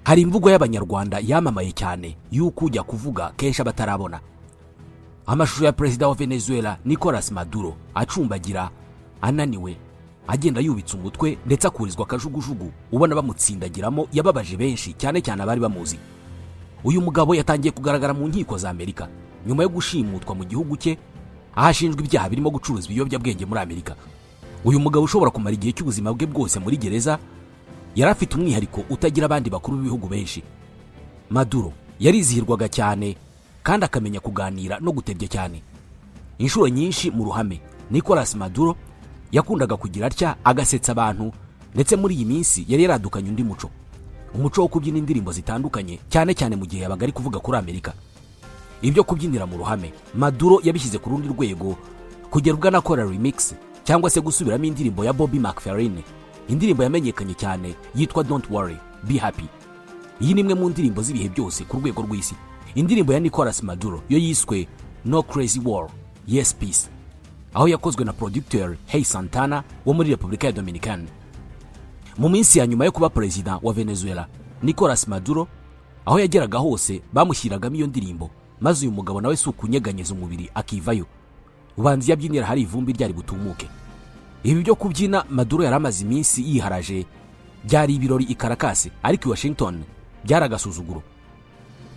hari imvugo y'abanyarwanda yamamaye cyane y'uko ujya kuvuga kenshi abatarabona. Amashusho ya perezida wa Venezuela Nicolas Maduro acumbagira, ananiwe, agenda yubitse umutwe ndetse akurizwa akajugujugu, ubona bamutsindagiramo, yababaje benshi cyane cyane abari bamuzi. Uyu mugabo yatangiye kugaragara mu nkiko za Amerika nyuma yo gushimutwa mu gihugu cye, ahashinjwa ibyaha birimo gucuruza ibiyobyabwenge muri Amerika. Uyu mugabo ushobora kumara igihe cy'ubuzima bwe bwose muri gereza, yari afite umwihariko utagira abandi bakuru b'ibihugu benshi. Maduro yarizihirwaga cyane kandi akamenya kuganira no gutebya cyane. Inshuro nyinshi mu ruhame, Nicolas Maduro yakundaga kugira atya agasetsa abantu, ndetse muri iyi minsi yari yaradukanye undi umuco wo kubyina indirimbo zitandukanye, cyane cyane mu gihe yabaga ari kuvuga kuri Amerika. Ibyo kubyinira mu ruhame Maduro yabishyize ku rundi rwego, kugera ubwo anakora remix cyangwa se gusubiramo indirimbo ya Bobby McFerrin, indirimbo yamenyekanye cyane yitwa Don't Worry, Be Happy. Iyi ni imwe mu ndirimbo z'ibihe byose ku rwego rw'isi. Indirimbo ya Nicolas Maduro yo yiswe No Crazy War, Yes Peace, aho yakozwe na producteur Hey Santana wo muri Repubulika ya Dominican. Mu minsi ya nyuma yo kuba perezida wa Venezuela, Nicolas Maduro aho yageraga hose bamushyiragamo iyo ndirimbo, maze uyu mugabo nawe si ukunyeganyeza umubiri akivayo. Ubanza yabyinira hari ivumbi ryari butumuke. Ibi byo kubyina Maduro yari amaze iminsi yiharaje, byari ibirori i Caracas, ariko i Washington byaragasuzuguro.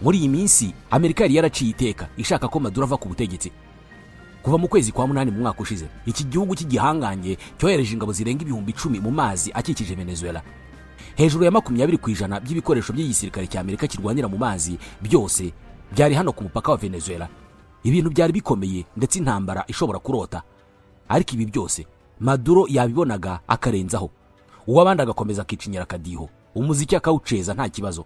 Muri iyi minsi Amerika yari yaraciye iteka ishaka ko Maduro ava ku butegetsi. Kuva mu kwezi kwa 8 mu mwaka ushize, iki gihugu cy'igihanganye cyohereje ingabo zirenga 10,000 mu mazi akikije Venezuela. Hejuru ya 20% by'ibikoresho by'igisirikare cya Amerika kirwanira mu mazi byose byari hano ku mupaka wa Venezuela. Ibintu byari bikomeye ndetse intambara ishobora kurota. Ariko ibi byose Maduro yabibonaga akarenzaho, uwabandi agakomeza akicinyira akadiho, umuziki akawuceza nta kibazo.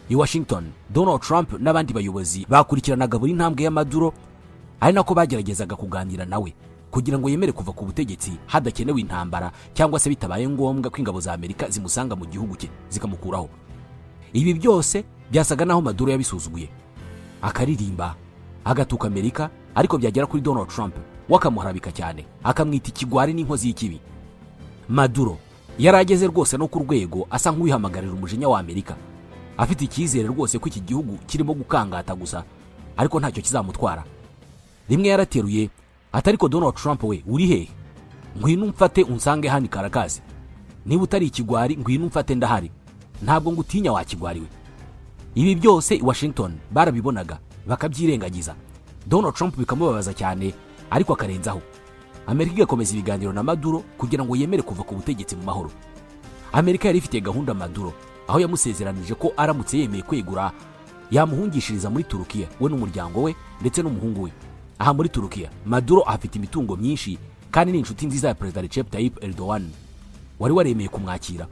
I Washington, Donald Trump n'abandi bayobozi bakurikiranaga buri ntambwe ya Maduro, ari nako bageragezaga kuganira nawe kugira ngo yemere kuva ku butegetsi hadakenewe intambara, cyangwa se bitabaye ngombwa ko ingabo za Amerika zimusanga mu gihugu cye zikamukuraho. Ibi byose byasaga naho Maduro yabisuzuguye, akaririmba, agatuka Amerika, ariko byagera kuri Donald Trump wakamuharabika cyane, akamwita ikigwari n'inkozi y'ikibi. Maduro yarageze rwose no ku rwego asa nk'uwihamagarira umujinya wa Amerika, afite icyizere rwose ko iki gihugu kirimo gukangata gusa, ariko ntacyo kizamutwara. Rimwe yarateruye atariko Donald Trump we uri he? Ngwino umfate unsange hano Caracas. Niba utari ikigwari ngwino umfate ndahari. Ntabwo ngutinya wa kigwariwe. Ibi byose i Washington barabibonaga bakabyirengagiza. Donald Trump bikamubabaza cyane, ariko akarenzaho. Amerika igakomeza ibiganiro na Maduro kugira ngo yemere kuva ku butegetsi mu mahoro. Amerika yari ifite gahunda Maduro, aho yamusezeranije ko aramutse yemeye kwegura yamuhungishiriza muri Turukiya we n'umuryango we ndetse n'umuhungu we. Aha muri Turukiya Maduro afite imitungo myinshi kandi ni inshuti nziza ya Perezida Recep Tayyip Erdogan wari waremeye kumwakira.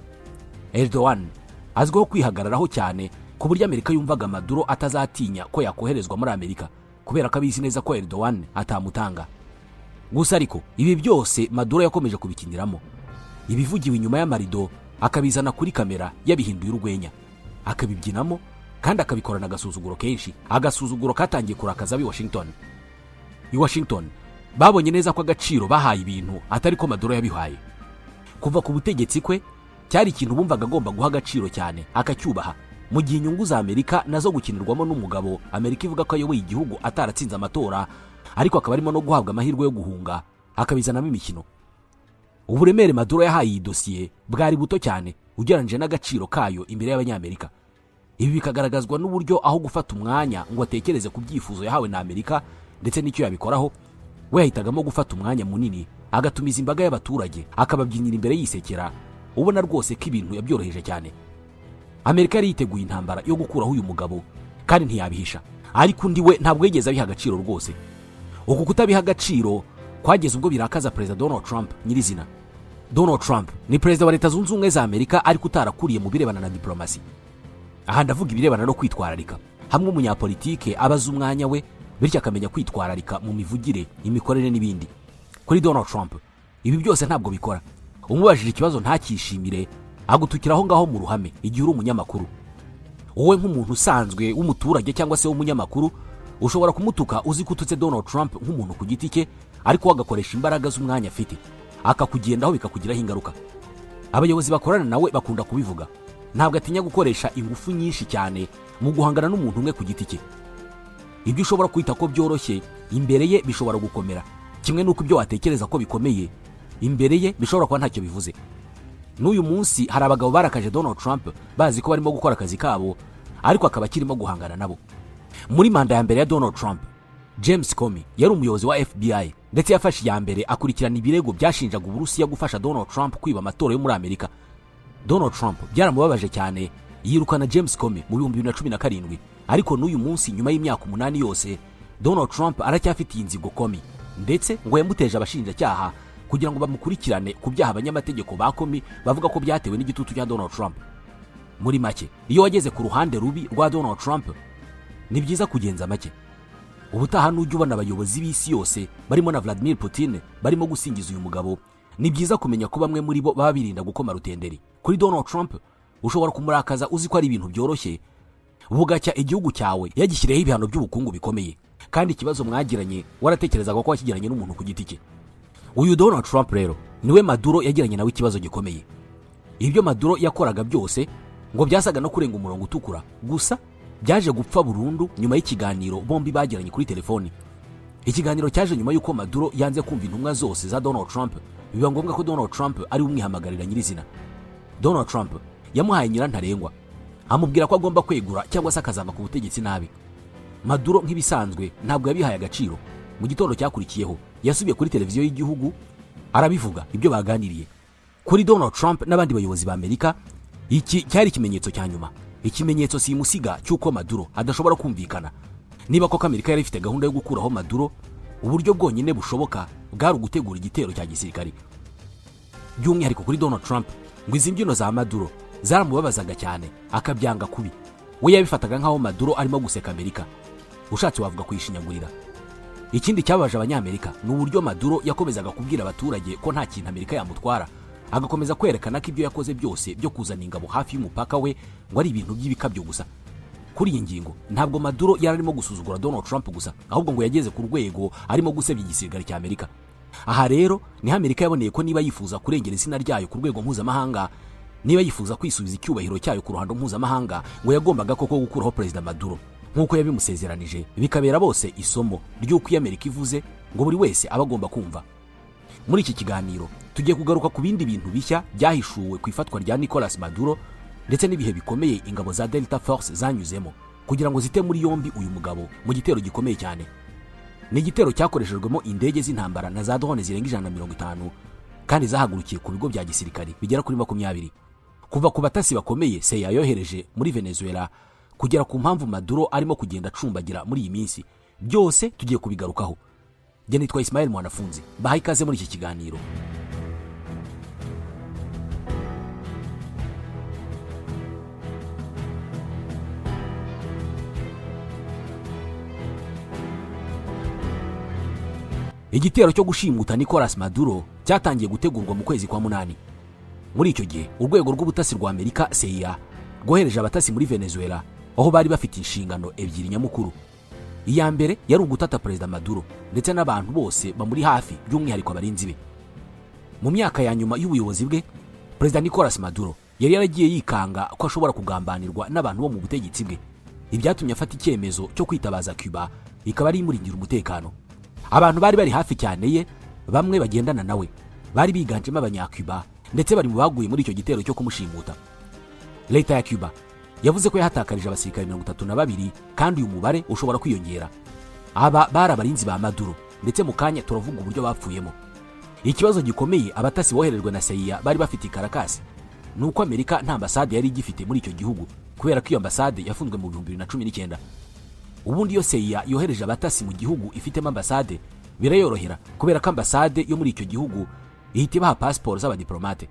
Erdogan azwiho kwihagararaho cyane ku buryo Amerika yumvaga Maduro atazatinya ko yakoherezwa muri Amerika, kubera ko abizi neza ko Erdogan atamutanga. Gusa ariko ibi byose Maduro yakomeje kubikiniramo. Ibivugiwe inyuma y'amarido akabizana kuri kamera yabihinduye urwenya, akabibyinamo kandi akabikorana agasuzuguro kenshi, agasuzuguro katangiye kurakaza abi Washington. I Washington babonye neza ko agaciro bahaye ibintu atari ko Maduro yabihaye. Kuva ku butegetsi kwe cyari ikintu bumvaga agomba guha agaciro cyane, akacyubaha, mu gihe inyungu za Amerika nazo gukinirwamo n'umugabo Amerika ivuga ko ayoboye igihugu ataratsinze amatora, ariko akaba arimo no guhabwa amahirwe yo guhunga, akabizanamo imikino. Uburemere Maduro yahaye iyi dosiye bwari buto cyane ugereranyije n'agaciro kayo imbere y'abanyamerika. Ibi bikagaragazwa n'uburyo aho gufata umwanya ngo atekereze ku byifuzo yahawe na Amerika ndetse n'icyo yabikoraho, we yahitagamo gufata umwanya munini agatumiza imbaga y'abaturage akababyinira imbere yisekera, ubona rwose ko ibintu yabyoroheje cyane. Amerika yari yiteguye intambara yo gukuraho uyu mugabo kandi ntiyabihisha, ariko undi we ntabwo yigeze abiha agaciro rwose. Uku kutabiha agaciro kwageze ubwo birakaza Perezida Donald Trump nyirizina. Donald Trump ni Perezida wa Leta Zunze Ubumwe za Amerika, ariko utarakuriye mu birebana na diplomasi. Aha ndavuga ibirebana no kwitwararika, hamwe umunyapolitike abaza umwanya we bityo akamenya kwitwararika mu mivugire, imikorere n'ibindi. Kuri Donald Trump ibi byose ntabwo bikora. Umubajije ikibazo ntakishimire, agutukiraho ngaho mu ruhame igihe uri umunyamakuru. Wowe nk'umuntu usanzwe w'umuturage cyangwa se w'umunyamakuru ushobora kumutuka uzi kututse Donald Trump nk'umuntu ku giti cye, ariko wagakoresha imbaraga z'umwanya afite akakugendaho bikakugiraho ingaruka. Abayobozi bakorana nawe bakunda kubivuga. ntabwo atinya gukoresha ingufu nyinshi cyane mu guhangana n'umuntu umwe ku giti cye. Ibyo ushobora kwita ko byoroshye imbere ye bishobora gukomera, kimwe n'uko ibyo watekereza ko bikomeye imbere ye bishobora kuba ntacyo bivuze. N'uyu munsi hari abagabo barakaje Donald Trump bazi ko barimo gukora akazi kabo, ariko akaba akirimo guhangana nabo. Muri manda ya mbere ya Donald Trump, James Comey yari umuyobozi wa FBI ndetse yafashe iya mbere akurikirana ibirego byashinjaga Uburusiya gufasha Donald Trump kwiba amatora yo muri Amerika. Donald Trump byaramubabaje cyane, yirukana James Comey mu 2017, ariko n'uyu munsi nyuma y'imyaka 8 yose Donald Trump aracyafitiye inzigo Comey, ndetse ngo yamuteje abashinjacyaha kugira ngo bamukurikirane ku byaha abanyamategeko ba Comey bavuga ko byatewe n'igitutu cya Donald Trump. Muri make, iyo wageze ku ruhande rubi rwa Donald Trump, ni byiza kugenza make. Ubutaha n'ujya ubona abayobozi b'isi yose barimo na Vladimir Putin barimo gusingiza uyu mugabo, ni byiza kumenya ko bamwe muri bo baba birinda gukoma rutenderi. Kuri Donald Trump ushobora kumurakaza uzi ko ari ibintu byoroshye, bugacya igihugu cyawe yagishyireho ibihano by'ubukungu bikomeye, kandi ikibazo mwagiranye waratekerezaga ko wakigiranye n'umuntu ku giti cye. Uyu Donald Trump rero niwe Maduro yagiranye nawe ikibazo gikomeye. Ibyo Maduro yakoraga byose ngo byasaga no kurenga umurongo utukura, gusa byaje gupfa burundu nyuma y'ikiganiro bombi bagiranye kuri telefoni. Ikiganiro cyaje nyuma y'uko Maduro yanze kumva intumwa zose za Donald Trump, biba ngombwa ko Donald Trump ari umwihamagarira nyirizina. Donald Trump yamuhaye nyirantarengwa, amubwira ko agomba kwegura cyangwa se akazava ku butegetsi nabi. Maduro nk'ibisanzwe ntabwo yabihaye agaciro. Mu gitondo cyakurikiyeho yasubiye kuri televiziyo y'igihugu arabivuga ibyo baganiriye. Kuri Donald Trump n'abandi bayobozi ba Amerika, iki cyari ikimenyetso cya nyuma, ikimenyetso simusiga cy'uko Maduro adashobora kumvikana. Niba koko Amerika yari ifite gahunda yo gukuraho Maduro, uburyo bwonyine bushoboka bwari ugutegura igitero cya gisirikari. By'umwihariko kuri Donald Trump, ngo izi mbyino za Maduro zaramubabazaga cyane, akabyanga kubi. We yabifataga nk'aho Maduro arimo guseka Amerika, ushatse wavuga kuyishinyagurira. Ikindi cyabaje abanyamerika ni uburyo Maduro yakomezaga kubwira abaturage ko nta kintu Amerika yamutwara, agakomeza kwerekana ko ibyo yakoze byose byo kuzana ingabo hafi y'umupaka we ngo ari ibintu by'ibikabyo gusa. Kuri iyi ngingo ntabwo Maduro yararimo gusuzugura Donald Trump gusa, ahubwo ngo yageze ku rwego arimo gusebya igisirikare cya Amerika. Aha rero ni Amerika yaboneye ko niba yifuza kurengera izina ryayo ku rwego mpuzamahanga, niba yifuza kwisubiza icyubahiro cyayo ku ruhando mpuzamahanga, ngo yagombaga koko gukuraho Perezida Maduro nk'uko yabimusezeranije, bikabera bose isomo ry'uko Amerika ivuze ngo buri wese aba agomba kumva. Muri iki kiganiro tugiye kugaruka ku bindi bintu bishya byahishuwe ku ifatwa rya Nicolas Maduro, ndetse n'ibihe bikomeye ingabo za Delta Force zanyuzemo kugira ngo zite muri yombi uyu mugabo mu gitero gikomeye cyane. Ni igitero cyakoreshejwemo indege z'intambara na za drone zirenga 150, kandi zahagurukiye ku bigo bya gisirikari bigera kuri 20. Kuva ku batasi bakomeye CIA yohereje muri Venezuela kugera ku mpamvu Maduro arimo kugenda acumbagira muri iyi minsi, byose tugiye kubigarukaho. Jye nitwa Ismael Mwanafunzi, bahaye ikaze muri iki kiganiro. Igitero cyo gushimuta Nicolas Maduro cyatangiye gutegurwa mu kwezi kwa 8. Muri icyo gihe urwego rw'ubutasi rwa Amerika CIA rwohereje abatasi muri Venezuela, aho bari bafite inshingano ebyiri nyamukuru. Iya mbere yari ugutata Perezida Maduro ndetse n'abantu bose bamuri hafi, by'umwihariko abarinzi be. Mu myaka ya nyuma y'ubuyobozi bwe, Perezida Nicolas Maduro yari yaragiye yikanga ko ashobora kugambanirwa n'abantu bo mu butegetsi bwe. Ibyatumye afata icyemezo cyo kwitabaza Cuba, ikaba ari imuringira umutekano. Abantu bari hafi cyane ye, bamwe bagendana nawe, bari biganjemo abanyacuba, ndetse bari mu baguye muri icyo gitero cyo kumushimuta. Leta ya Cuba yavuze ko yahatakarije abasirikare 32, kandi uyu mubare ushobora kwiyongera. Aba bari abarinzi ba Maduro, ndetse mu kanya turavuga uburyo bapfuyemo. Ikibazo gikomeye abatasi boherejwe na CIA bari bafite i Caracas, nuko Amerika nta ambasade yari igifite muri icyo gihugu, kubera ko iyo ambasade yafunzwe mu 2019. Ubundi yo CIA yohereje abatasi mu gihugu ifitemo ambasade, birayorohera kubera ko ambasade yo muri icyo gihugu ihita ibaha passport z'abadiplomate.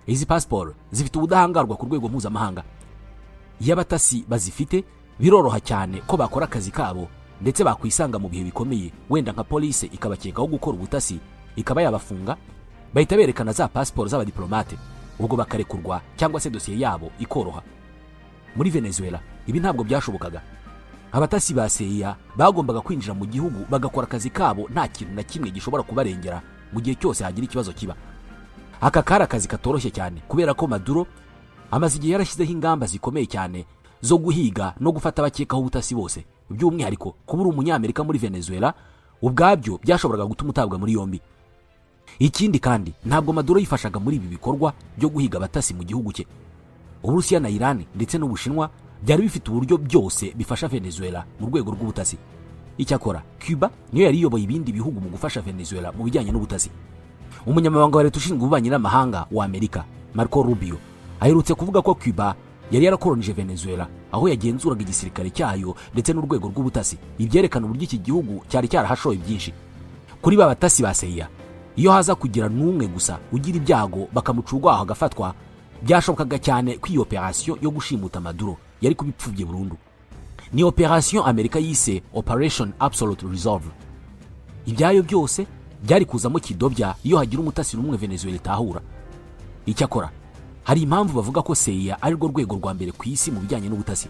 Izi passport zifite ubudahangarwa ku rwego mpuzamahanga. Iyo abatasi bazifite, biroroha cyane ko bakora akazi kabo, ndetse bakwisanga mu bihe bikomeye, wenda nka police ikabakekaho gukora ubutasi, ikaba yabafunga, bahita berekana za passport z'abadiplomate, ubwo bakarekurwa cyangwa se dosiye yabo ikoroha. Muri Venezuela ibi ntabwo byashobokaga. Abatasi ba CIA bagombaga kwinjira mu gihugu bagakora akazi kabo, nta kintu na kimwe gishobora kubarengera mu gihe cyose hagira ikibazo kiba. Aka kari akazi katoroshye cyane kubera ko Maduro amaze igihe yarashyizeho ingamba zikomeye cyane zo guhiga no gufata abakekaho ubutasi bose, by'umwihariko kubura umunyamerika muri Venezuela ubwabyo byashoboraga gutuma utabwa muri yombi. Ikindi kandi ntabwo Maduro yifashaga muri ibi bikorwa byo guhiga abatasi mu gihugu cye. Uburusiya na Iran ndetse n'Ubushinwa byari bifite uburyo byose bifasha Venezuela mu rwego rw'ubutasi. Icyakora Cuba niyo yari iyoboye ibindi bihugu mu gufasha Venezuela mu bijyanye n'ubutasi. Umunyamabanga wa leta ushinzwe ububanyi n'amahanga wa Amerika Marco Rubio aherutse kuvuga ko Cuba yari yarakolonije Venezuela, aho yagenzuraga igisirikare cyayo ndetse n'urwego rw'ubutasi. Ibyerekana uburyo iki gihugu cyari cyarahashoye byinshi. Kuri ba batasi ba CIA, iyo haza kugira n'umwe gusa ugira ibyago bakamucurwaho agafatwa, byashobokaga cyane ko iyo operation yo gushimuta Maduro yari kubipfubye burundu. Ni operation Amerika yise Operation Absolute Resolve. Ibyayo byose byari kuzamo kidobya iyo hagira umutasi n'umwe Venezuela itahura. Icyakora hari impamvu bavuga ko CIA ari rwo rwego rwa mbere ku isi mu bijyanye n'ubutasi.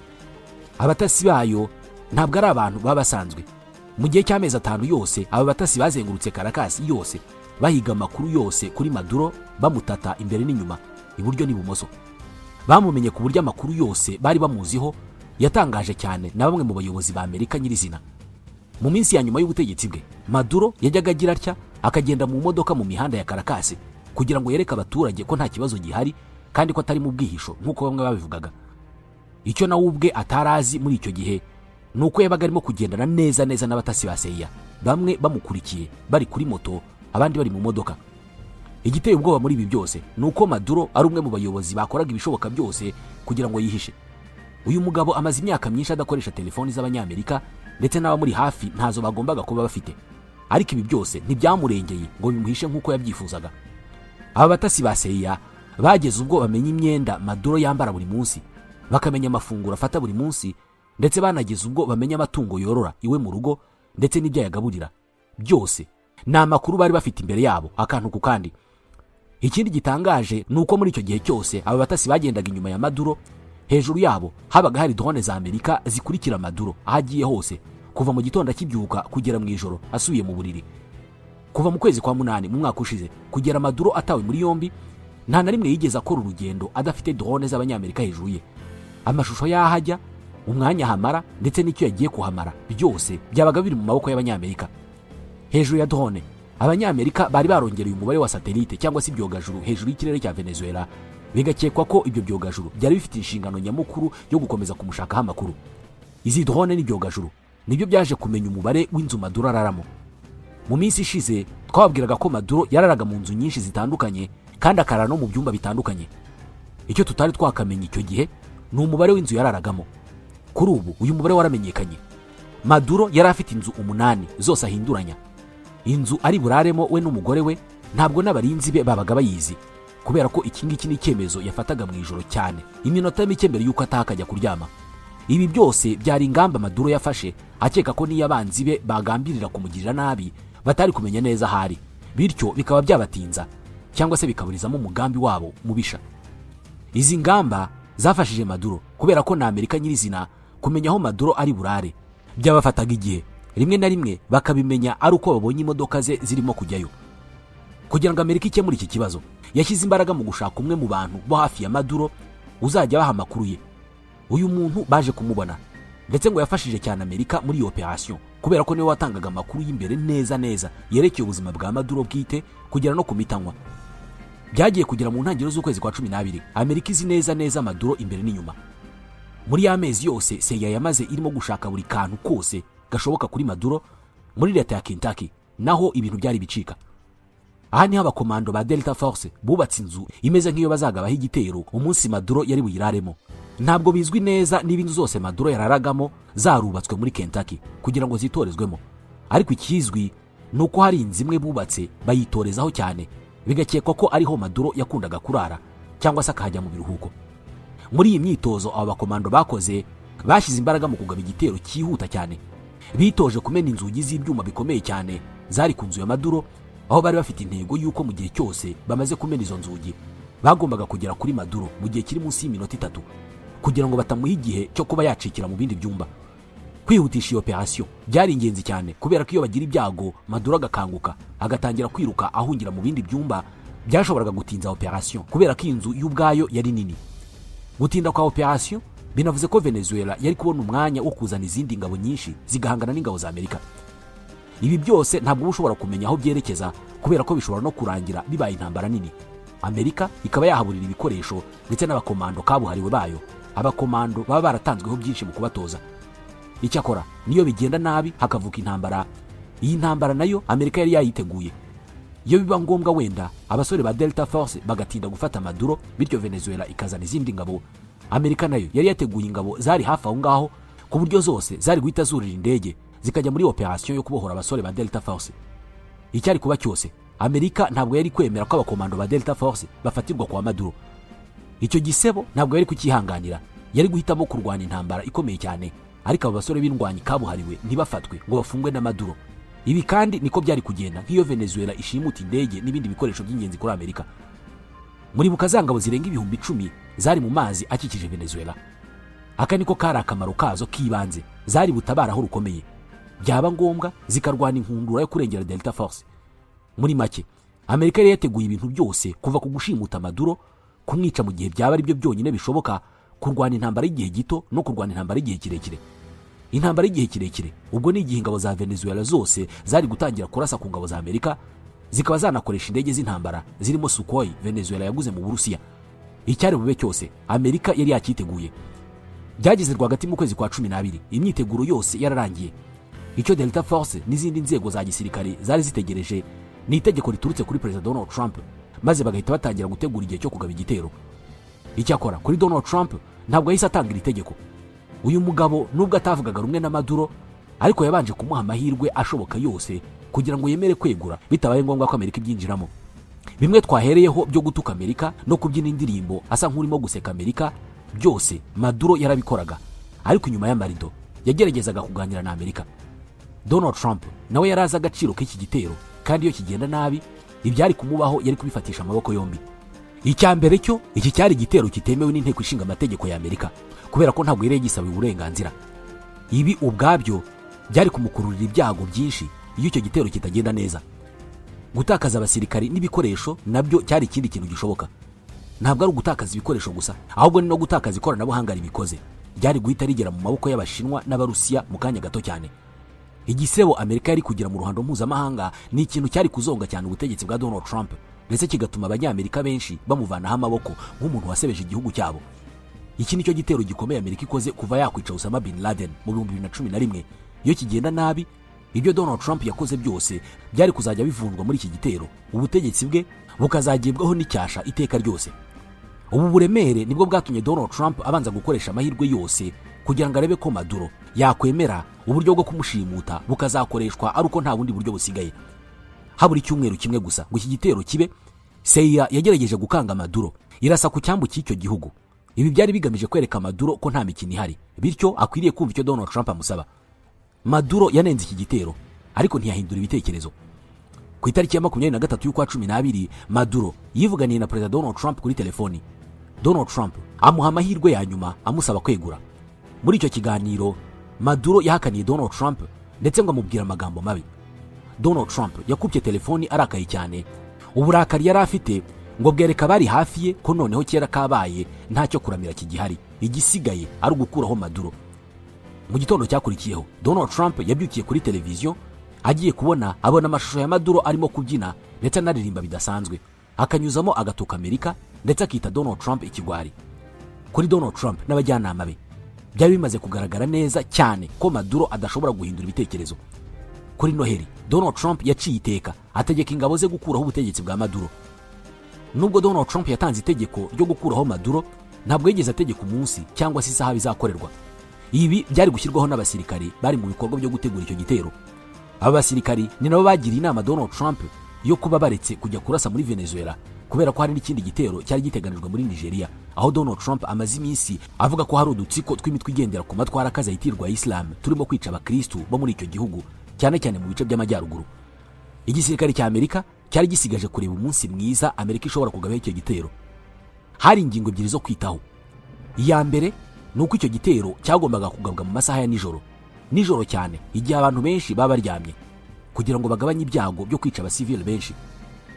Abatasi bayo ntabwo ari abantu baba basanzwe. Mu gihe cy'amezi 5 yose aba batasi bazengurutse Caracas yose bahiga amakuru yose kuri Maduro, bamutata imbere n'inyuma, iburyo n'ibumoso. Bamumenye ku buryo amakuru yose bari bamuziho yatangaje cyane na bamwe mu bayobozi ba Amerika nyirizina. Mu minsi ya nyuma y'ubutegetsi bwe, Maduro yajyaga agira atya akagenda mu modoka mu mihanda ya Caracas kugira ngo yereke abaturage ko nta kibazo gihari kandi ko atari mu bwihisho nk'uko bamwe babivugaga. Icyo nawe ubwe atarazi muri icyo gihe nuko yabaga arimo kugendana neza n'abatasi ba CIA, bamwe bamukurikiye bari kuri moto, abandi bari mu modoka. Igiteye ubwoba muri ibi byose nuko Maduro ari umwe mu bayobozi bakoraga ibishoboka byose kugira ngo yihishe. Uyu mugabo amaze imyaka myinshi adakoresha telefoni z'abanyamerika ndetse n'abamuri hafi ntazo bagombaga kuba bafite. Ariko ibi byose ntibyamurengeye ngo bimuhishe nk'uko yabyifuzaga. Aba batasi ba CIA bageze ubwo bamenya imyenda Maduro yambara buri munsi, bakamenya amafunguro afata buri munsi, ndetse banageze ubwo bamenya amatungo yorora iwe mu rugo ndetse n'ibyo yagaburira. Byose ni amakuru bari bafite imbere yabo akantu ku kandi. Ikindi gitangaje nuko muri icyo gihe cyose aba batasi bagendaga inyuma ya Maduro, hejuru yabo habaga hari drone za Amerika zikurikira Maduro ahagiye hose, kuva mu gitondo akibyuka kugera mu ijoro asubiye mu buriri. Kuva mu kwezi kwa 8 mu mwaka ushize kugera Maduro atawe muri yombi, nta na rimwe yigeze akora urugendo adafite drone z'abanyamerika hejuru ye. Amashusho yahajya, umwanya hamara ndetse n'icyo yagiye kuhamara byose byabaga biri mu maboko y'abanyamerika. Hejuru ya drone, abanyamerika bari barongereye umubare wa satellite cyangwa se ibyogajuru hejuru y'ikirere cya Venezuela, bigakekwa ko ibyo byogajuru byari bifite inshingano nyamukuru yo gukomeza kumushakaho amakuru. Izi drone n'ibyogajuru nibyo byaje kumenya umubare w'inzu Maduro araramo. Mu minsi ishize twababwiraga ko Maduro yararaga mu nzu nyinshi zitandukanye kandi akarara no mu byumba bitandukanye. Icyo tutari twakamenya icyo gihe ni umubare w'inzu yararagamo. Kuri ubu uyu mubare waramenyekanye. Maduro yari afite inzu 8 zose ahinduranya. Inzu ari buraremo we n'umugore we ntabwo n'abarinzi be babaga bayizi, kubera ko iki ngiki ni icyemezo yafataga mu ijoro cyane, iminota mike mbere yuko atakajya kuryama. Ibi byose byari ingamba Maduro yafashe akeka ko niyo abanzi be bagambirira kumugirira nabi batari kumenya neza hari, bityo bikaba byabatinza cyangwa se bikaburizamo umugambi wabo mubisha. Izi ngamba zafashije Maduro kubera ko na Amerika nyirizina kumenya aho Maduro ari burare byabafataga igihe, rimwe na rimwe bakabimenya ari uko babonye imodoka ze zirimo kujyayo. Kugira ngo Amerika ikemure iki kibazo, yashyize imbaraga mu gushaka umwe mu bantu bo hafi ya Maduro uzajya baha amakuru ye. Uyu muntu baje kumubona ndetse ngo yafashije cyane Amerika muri iyo operation kubera ko niwe watangaga amakuru y'imbere neza yerekeye ubuzima bwa Maduro bwite kugera no kumitanywa. Byagiye kugera mu ntangiriro z'ukwezi kwa 12, Amerika izi neza Maduro imbere n'inyuma. Muri ya mezi yose CIA yamaze irimo gushaka buri kantu kose gashoboka kuri Maduro muri leta ya Kentucky, naho ibintu byari bicika. Aha ni abakomando ba Delta Force bubatse inzu imeze nk'iyo bazagabaho igitero umunsi Maduro yari buyiraremo. Ntabwo bizwi neza niba inzu zose Maduro yararagamo zarubatswe muri Kentucky kugira ngo zitorezwemo, ariko ikizwi nuko hari inzu imwe bubatse bayitorezaho cyane, bigakekwa ko ariho Maduro yakundaga kurara cyangwa se akajya mu biruhuko. Muri iyi myitozo aba bakomando bakoze bashyize imbaraga mu kugaba igitero cyihuta cyane. Bitoje kumena inzugi z'ibyuma bikomeye cyane zari ku nzu ya Maduro, aho bari bafite intego yuko mu gihe cyose bamaze kumena izo nzugi bagombaga kugera kuri Maduro mu gihe kiri munsi y'iminota 3 kugira ngo batamuha igihe cyo kuba yacikira mu bindi byumba. Kwihutisha iyo operation byari ingenzi cyane kubera ko iyo bagira ibyago Maduro agakanguka agatangira kwiruka ahungira mu bindi byumba byashoboraga gutinza operation kubera ko inzu y'ubwayo yari nini. gutinda kwa operation binavuze ko Venezuela yari kubona umwanya wo kuzana izindi ngabo nyinshi zigahangana n'ingabo za Amerika. Ibi byose ntabwo ushobora kumenya aho byerekeza kubera ko bishobora no kurangira bibaye intambara nini. Amerika ikaba yahaburira ibikoresho ndetse n'abakomando kabuhariwe bayo, abakomando baba baratanzweho byinshi mu kubatoza. Icyakora niyo bigenda nabi hakavuka intambara, iyi ntambara nayo Amerika yari yayiteguye. Iyo biba ngombwa wenda abasore ba Delta Force bagatinda gufata Maduro, bityo Venezuela ikazana izindi ngabo, Amerika nayo yari yateguye ingabo zari hafi aho ngaho ku buryo zose zari guhita zurira indege zikajya muri operation yo kubohora abasore ba Delta Force. Icyari kuba cyose, Amerika ntabwo yari kwemera ko abakomando ba Delta Force bafatirwa kwa Maduro. Icyo gisebo ntabwo yari kukihanganira, yari guhitamo kurwana intambara ikomeye cyane, ariko abo basore b'indwanyi kabuhariwe ntibafatwe ngo bafungwe na Maduro. Ibi kandi niko byari kugenda nk'iyo Venezuela ishimuta indege n'ibindi bikoresho by'ingenzi kuri Amerika. Muri bukazangabo zirenga 10,000 zari mu mazi akikije Venezuela. Aka niko kari akamaro kazo kibanze, zari butabaraho rukomeye, byaba ngombwa zikarwana inkundura yo kurengera Delta Force. Muri make, Amerika yari yateguye ibintu byose kuva ku gushimuta Maduro, kumwica mu gihe byaba ari byo byonyine bishoboka, kurwana intambara y'igihe gito no kurwana intambara y'igihe kirekire. Intambara y'igihe kirekire ubwo ni igihe ingabo za Venezuela zose zari gutangira kurasa ku ngabo za Amerika, zikaba zanakoresha indege z'intambara zirimo Sukhoi Venezuela yaguze mu Burusiya. Icyari bube cyose Amerika yari yakiteguye. Byageze rwagati mu kwezi kwa 12, imyiteguro yose yararangiye. Icyo Delta Force n'izindi nzego za gisirikare zari zitegereje ni itegeko riturutse kuri President Donald Trump, maze bagahita batangira gutegura igihe cyo kugaba igitero. Icyakora kuri Donald Trump ntabwo yahise atanga iri tegeko. Uyu mugabo nubwo atavugaga rumwe na Maduro, ariko yabanje kumuha amahirwe ashoboka yose kugira ngo yemere kwegura bitabaye ngombwa ko Amerika ibyinjiramo. Bimwe twahereyeho byo gutuka Amerika no kubyina indirimbo asa nk'urimo guseka Amerika, byose Maduro yarabikoraga, ariko inyuma y'amarido yageragezaga kuganira na Amerika. Donald Trump nawe yaraza agaciro k'iki gitero, kandi iyo kigenda nabi ibyari kumubaho yari kubifatisha amaboko yombi. Icyambere cyo iki cyari igitero kitemewe n'inteko ishinga amategeko ya Amerika, kubera ko ntabwo yari gisabiye uburenganzira. Ibi ubwabyo byari kumukururira ibyago byinshi iyo icyo gitero kitagenda neza. Gutakaza abasirikari n'ibikoresho nabyo cyari ikindi kintu gishoboka. Ntabwo ari ugutakaza ibikoresho gusa, ahubwo ni no gutakaza ikoranabuhanga ribikoze. Byari guhita rigera mu maboko y'Abashinwa n'Abarusiya mu kanya gato cyane. Igisebo Amerika yari kugira mu ruhando mpuzamahanga ni ikintu cyari kuzonga cyane ubutegetsi bwa Donald Trump, ndetse kigatuma abanyamerika benshi bamuvanaho amaboko nk'umuntu wasebeje igihugu cyabo. Iki nicyo gitero gikomeye Amerika ikoze kuva yakwica Osama bin Laden mu 2011. Iyo kigenda nabi, ibyo Donald Trump yakoze byose byari kuzajya bivundwa muri iki gitero, ubutegetsi bwe bukazagibwaho n'icyasha iteka ryose. Ubu buremere nibwo bwatumye Donald Trump abanza gukoresha amahirwe yose kugira ngo arebe ko Maduro yakwemera uburyo bwo kumushimuta bukazakoreshwa ari uko nta bundi buryo busigaye. Habura icyumweru kimwe gusa ngo iki gitero kibe, CIA yagerageje gukanga Maduro, irasa ku cyambu cy'icyo gihugu. Ibi byari bigamije kwereka Maduro ko nta mikino ihari, bityo akwiriye kumva icyo Donald Trump amusaba. Maduro yanenze iki gitero, ariko ntiyahindura ibitekerezo. Ku itariki ya 23 y'ukwa 12, Maduro yivuganiye na President Donald Trump kuri telefoni. Donald Trump amuha amahirwe ya nyuma amusaba kwegura. Muri icyo kiganiro, Maduro yahakaniye Donald Trump ndetse ngo amubwira amagambo mabi. Donald Trump yakubye telefoni arakaye cyane. Uburakari yari afite ngo bwereka bari hafi ye ko noneho kera kabaye ntacyo kuramira kigihari, igisigaye ari ugukuraho Maduro. Mu gitondo cyakurikiyeho, Donald Trump yabyukiye kuri televiziyo, agiye kubona abona amashusho ya Maduro arimo kubyina ndetse anaririmba bidasanzwe, akanyuzamo agatuka Amerika ndetse akita Donald Trump ikigwari. Kuri Donald Trump n'abajyanama be byari bimaze kugaragara neza cyane ko Maduro adashobora guhindura ibitekerezo. Kuri Noheli, Donald Trump yaciye iteka ategeka ingabo ze gukuraho ubutegetsi bwa Maduro. Nubwo Donald Trump yatanze itegeko ryo gukuraho Maduro, ntabwo yigeze ategeka umunsi cyangwa se isaha bizakorerwa. Ibi byari gushyirwaho n'abasirikari bari mu bikorwa byo gutegura icyo gitero. Aba basirikari ni nabo bagiriye inama Donald Trump yo kuba baretse kujya kurasa muri Venezuela, kubera ko hari n'ikindi gitero cyari giteganijwe muri Nigeria, aho Donald Trump amaze iminsi avuga ko hari udutsiko tw'imitwe igendera ku matwara akaza yitirwa Islam turimo kwica abakristo bo muri icyo gihugu, cyane cyane mu bice by'amajyaruguru. Igisirikare cya Amerika cyari gisigaje kureba umunsi mwiza Amerika ishobora kugabaho icyo gitero. Hari ingingo ebyiri zo kwitaho. Iya mbere nuko icyo gitero cyagombaga kugabwa mu masaha ya nijoro cyane, igihe abantu benshi baba baryamye, kugira ngo bagabanye ibyago byo kwica abasivile benshi.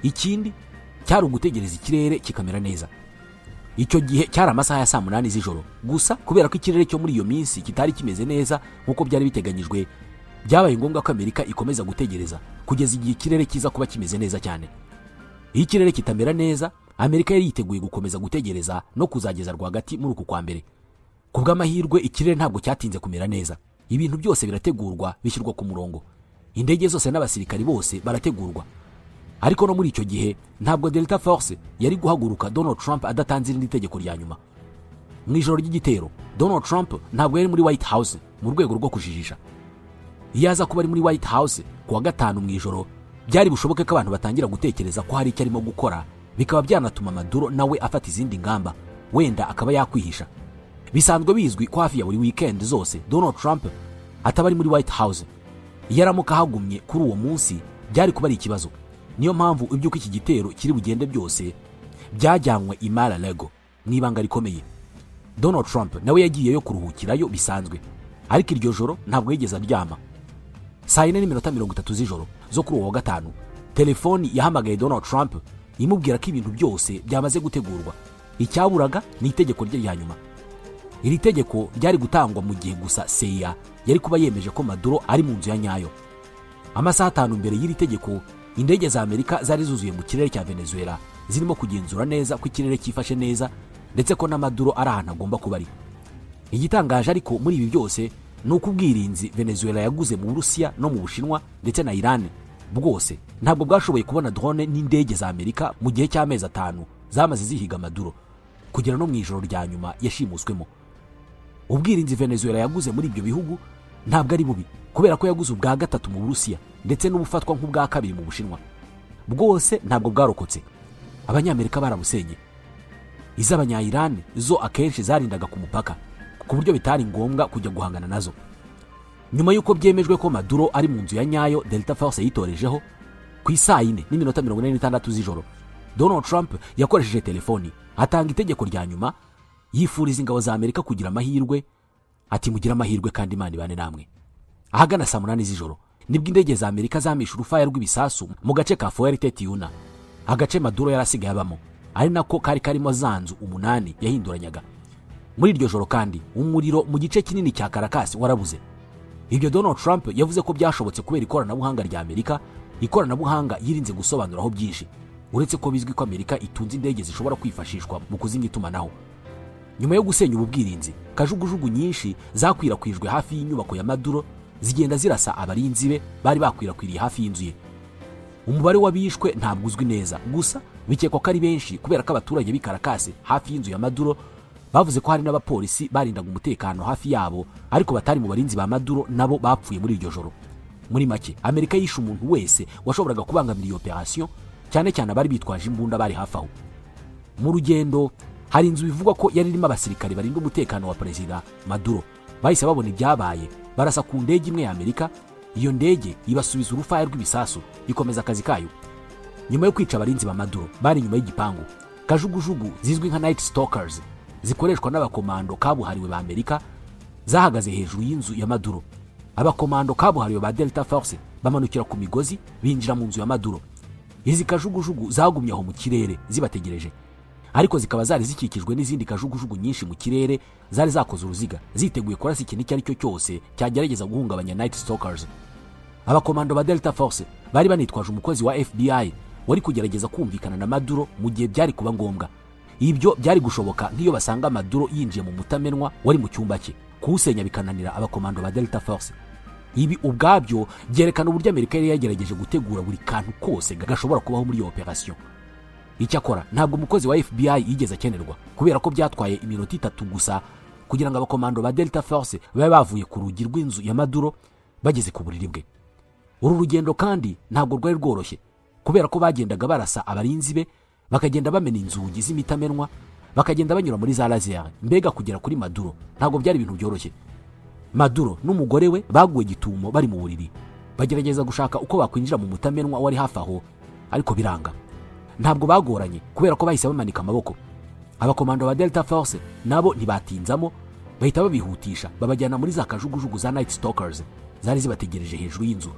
Ikindi cyari ugutegereza ikirere kikamera neza. icyo gihe cyari amasaha ya saa 8 z'ijoro gusa. Kubera ko ikirere cyo muri iyo minsi kitari kimeze neza nk'uko byari biteganyijwe, byabaye ngombwa ko Amerika ikomeza gutegereza kugeza igihe ikirere kiza kuba kimeze neza cyane. Iyo ikirere kitamera neza, Amerika yari yiteguye gukomeza gutegereza no kuzageza rwagati muri uku kwa mbere. Ku bw'amahirwe ikirere ntabwo cyatinze kumera neza, ibintu byose birategurwa bishyirwa ku murongo, indege zose n'abasirikari bose barategurwa. Ariko no muri icyo gihe ntabwo Delta Force yari guhaguruka Donald Trump adatanze irindi tegeko rya nyuma. Mu ijoro ry'igitero, Donald Trump ntabwo yari muri White House mu rwego rwo kujijisha. Iyo aza kuba ari muri White House kuwa gatanu mu ijoro, byari bushoboke ko abantu batangira gutekereza ko hari icyo arimo gukora, bikaba byanatuma Maduro nawe afata izindi ngamba, wenda akaba yakwihisha. Bisanzwe bizwi ko hafi ya buri weekend zose Donald Trump ataba ari muri White House. Iyo aramuka ahagumye kuri uwo munsi byari kuba ari ikibazo. Niyo mpamvu ibyuko iki gitero kiri bugende byose byajyanywe i Mar-a-Lago mu ibanga rikomeye. Donald Trump nawe yagiyeyo kuruhukirayo bisanzwe, ariko iryo joro ntabwo yigeze aryama. Saa 4:30 z'ijoro zo kuri uwo gatanu, telefoni yahamagaye Donald Trump imubwira ko ibintu byose byamaze gutegurwa, icyaburaga ni itegeko rye rya nyuma. Iri tegeko ryari gutangwa mu gihe gusa CIA yari kuba yemeje ko Maduro ari mu nzu ya nyayo. Amasaha 5 mbere y'iri tegeko, indege za Amerika zari zuzuye mu kirere cya Venezuela zirimo kugenzura neza ko ikirere cyifashe neza ndetse ko na Maduro ari ahantu agomba kuba ari. Igitangaje ariko muri ibi byose ni uko ubwirinzi Venezuela yaguze mu Burusiya no mu Bushinwa ndetse na Iran bwose ntabwo bwashoboye kubona drone n'indege za Amerika mu gihe cy'amezi 5 zamaze zihiga Maduro kugera no mu ijoro rya nyuma yashimuswemo. Ubwirinzi Venezuela yaguze muri ibyo bihugu ntabwo ari bubi, kubera ko yaguze ubwa gatatu mu Burusiya ndetse n'ubufatwa nk'ubwa kabiri mu Bushinwa. Bwose ntabwo bwarokotse, abanyamerika barabusenye. Iz'abanya-Iran zo akenshi zarindaga ku mupaka ku buryo bitari ngombwa kujya guhangana nazo. Nyuma y'uko byemejwe ko Maduro ari mu nzu ya nyayo Delta Force yitorejeho, ku isaa 4:46 z'ijoro, Donald Trump yakoresheje telefoni atanga itegeko rya nyuma, yifuriza ingabo za Amerika kugira amahirwe, ati mugira amahirwe kandi Imana ibane namwe. Ahagana saa 8 z'ijoro nibwo indege za Amerika zamisha urufaya rw'ibisasu mu gace ka Fuerte Tiuna, agace Maduro yarasigaye abamo, ari nako kari karimo zanzu 8 yahinduranyaga. Muri iryo joro kandi umuriro mu gice kinini cya Caracas warabuze. Ibyo Donald Trump yavuze ko byashobotse kubera ikoranabuhanga rya Amerika, ikoranabuhanga yirinze gusobanuraho byinshi, uretse ko bizwi ko Amerika itunze indege zishobora kwifashishwa mu kuzimya itumanaho. Nyuma yo gusenya ubu bwirinzi, kajugujugu nyinshi zakwirakwijwe hafi y'inyubako ya Maduro zigenda zirasa abarinzi be bari bakwirakwiriye hafi y'inzu ye. Umubare w'abishwe ntabwo uzwi neza, gusa bikekwa ko ari benshi kubera ko abaturage b'i Caracas hafi y'inzu ya Maduro bavuze ko hari n'abapolisi barindaga umutekano hafi yabo, ariko batari mu barinzi ba Maduro nabo bapfuye muri iryo joro. Muri make, Amerika yishe umuntu wese washoboraga kubangamira iyo operation, cyane cyane abari bitwaje imbunda bari hafi aho. Mu rugendo hari inzu bivugwa ko yari irimo abasirikari barinda umutekano wa Perezida Maduro. Bahise babona ibyabaye, barasa ku ndege imwe ya Amerika. Iyo ndege ibasubiza urufaya rw'ibisasu, ikomeza akazi kayo. Nyuma yo kwica abarinzi ba Maduro bari nyuma y'igipangu, kajugujugu zizwi nka Night Stalkers zikoreshwa n'abakomando kabuhariwe ba Amerika zahagaze hejuru y'inzu ya Maduro. Abakomando kabuhariwe ba Delta Force bamanukira ku migozi binjira mu nzu ya Maduro. Izi kajugujugu zagumye aho mu kirere zibategereje, ariko zikaba zari zikikijwe n'izindi kajugujugu nyinshi mu kirere zari zakoze uruziga ziteguye kurasa ikintu icyo ari cyo cyose cyagerageza guhungabanya Night Stalkers. Abakomando ba Delta Force bari banitwaje umukozi wa FBI wari kugerageza kumvikana na Maduro mu gihe byari kuba ngombwa. Ibyo byari gushoboka nk'iyo basanga Maduro yinjiye mu mutamenwa wari mu cyumba cye, kuwusenya bikananira abakomando ba Delta Force. Ibi ubwabyo byerekana uburyo Amerika yari yagerageje gutegura buri kantu kose gashobora kubaho muri iyo operation. Icyakora ntabwo umukozi wa FBI yigeze akenerwa, kubera ko byatwaye iminota 3 gusa kugira ngo abakomando ba Delta Force babe bavuye ku rugi rw'inzu ya Maduro bageze ku buriri bwe. Uru rugendo kandi ntabwo rwari rworoshye, kubera ko bagendaga barasa abarinzi be, bakagenda bamena inzugi z'imitamenwa, bakagenda banyura muri za laser, mbega kugera kuri Maduro ntabwo byari ibintu byoroshye. Maduro n'umugore we baguye gitumo bari mu buriri, bagerageza gushaka uko bakwinjira mu mutamenwa wari hafi aho, ariko biranga. Ntabwo bagoranye kubera ko bahise bamanika amaboko. Abakomando ba Delta Force nabo ntibatinzamo, bahita babihutisha babajyana muri za kajugujugu za Night Stalkers zari zibategereje hejuru y'inzu.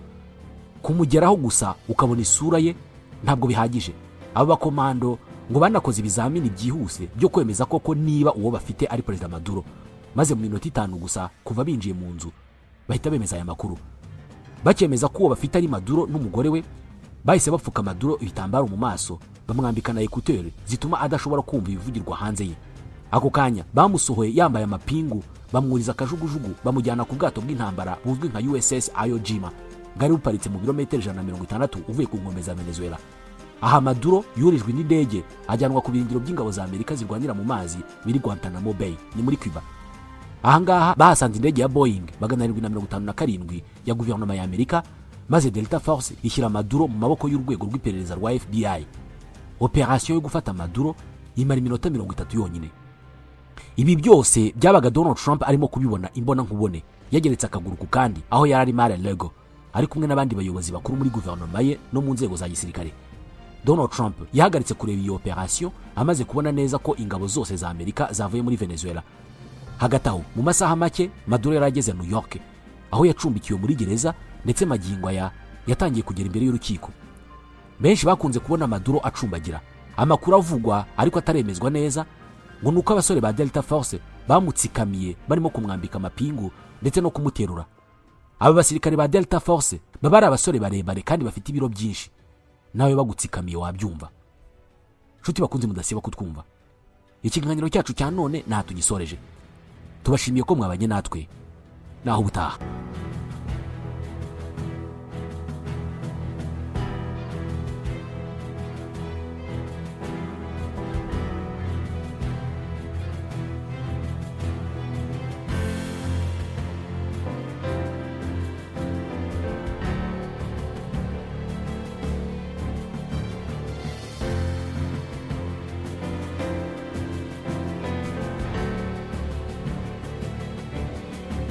Kumugeraho gusa ukabona isura ye ntabwo bihagije. Aba bakomando ngo banakoze ibizamini byihuse byo kwemeza koko niba uwo bafite ari perezida Maduro, maze mu minota 5 gusa kuva binjiye mu nzu bahita bemeza aya makuru. Bakemeza ko uwo bafite ari Maduro n'umugore we, bahise bapfuka Maduro ibitambaro mu maso, bamwambika na ekuteri zituma adashobora kumva ibivugirwa hanze ye. Ako kanya bamusohoye yambaye amapingu, bamwuriza akajugujugu, bamujyana ku bwato bw'intambara buzwi nka USS Iwo Jima, bwari buparitse mu birometero 160 uvuye ku nkombe za Venezuela. Aha Maduro yurijwe n'indege ajyanwa ku birindiro by'ingabo za Amerika zirwanira mu mazi biri Guantanamo Bay, ni muri Cuba. Ahangaha bahasanze indege ya Boeing 757 ya guverinoma ya Amerika, maze Delta Force ishyira Maduro mu maboko y'urwego rw'iperereza rwa FBI. Operation yo gufata Maduro imara iminota 30 yonyine. Ibi byose byabaga Donald Trump arimo kubibona imbona nkubone, yageretse akaguru ku kandi aho yari Mar-a-Lago ari kumwe n'abandi bayobozi bakuru muri guverinoma ye no mu nzego za gisirikare. Donald Trump yahagaritse kureba iyo operation amaze kubona neza ko ingabo zose za Amerika zavuye muri Venezuela. Hagati aho mu masaha make Maduro yarageze New York, aho yacumbikiwe muri gereza, ndetse magingo aya yatangiye kugera imbere y'urukiko. Benshi bakunze kubona Maduro acumbagira. Amakuru avugwa ariko ataremezwa neza ngo nuko abasore ba Delta Force bamutsikamiye barimo kumwambika amapingu ndetse no kumuterura. Aba basirikare ba Delta Force baba ari abasore barebare kandi bafite ibiro byinshi. Nawe bagutsikamiye wabyumva. Nshuti bakunze mudasiba kutwumva. Ikiganiro cyacu cya none nta tugisoreje. Tubashimiye ko mwabanye natwe. Naho ubutaha.